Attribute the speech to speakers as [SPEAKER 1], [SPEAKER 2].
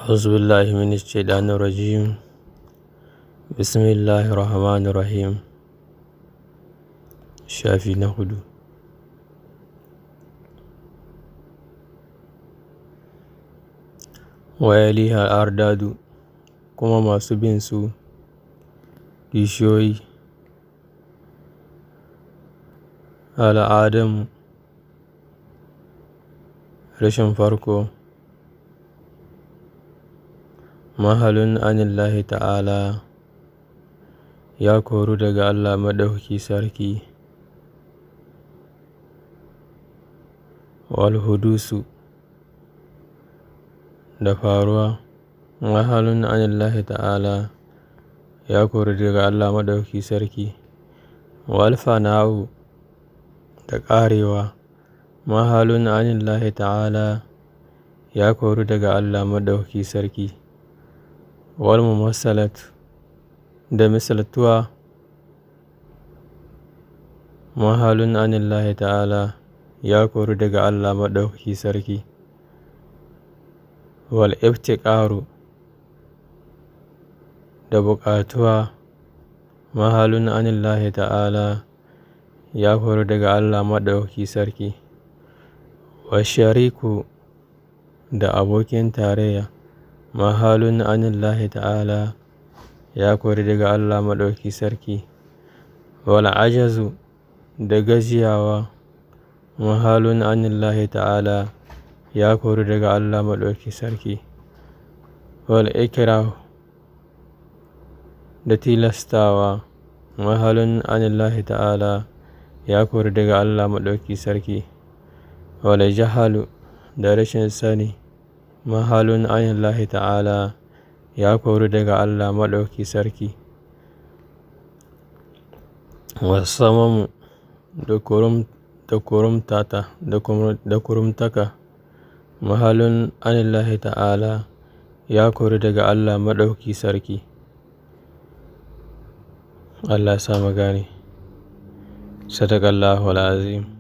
[SPEAKER 1] أعوذ بالله من الشيطان الرجيم. بسم الله الرحمن الرحيم. Shafi na hudu. Wayaliha ardadu, kuma masu bin su kishiyoyi. Al'adamu, rashin farko. Mahalun anillahi ta'ala, ya koru daga Allah Maɗaukaki Sarki. Wal hudusu, da faruwa. Mahalun anillahi ta'ala, ya koru daga Allah Maɗaukaki Sarki. Wal fana'u, da ƙarewa. Mahalun anillahi ta'ala, ya koru daga Allah Maɗaukaki Sarki. Wal mumassalat, da misaltuwa. Mahalun anillahi ta'ala, ya koru daga Allah Maɗaukaki Sarki. Wal iftiqaru, da buƙatuwa. Mahalun anillahi ta'ala, ya koru daga Allah Maɗaukaki Sarki. Washariku, da abokin tarayya. Mahalun anillahi ta'ala, ya koru daga Allah Maɗaukaki Sarki. Wal ajazu, da gajiyawa. Mahalun anillahi ta'ala, ya koru daga Allah Maɗaukaki Sarki. Wal ikrahu, da tilastawa. Mahalun anillahi ta'ala, ya koru daga Allah Maɗaukaki Sarki. Wal jahalu, da rashin sani. Mahalun anillahi ta'ala, ya koru daga Allah Maɗaukaki Sarki. Wassamamu, da kurumtaka. Mahalun anillahi ta'ala, ya koru daga Allah Maɗaukaki Sarki. Allah ya sa mu gane. Sadaqallahul azim.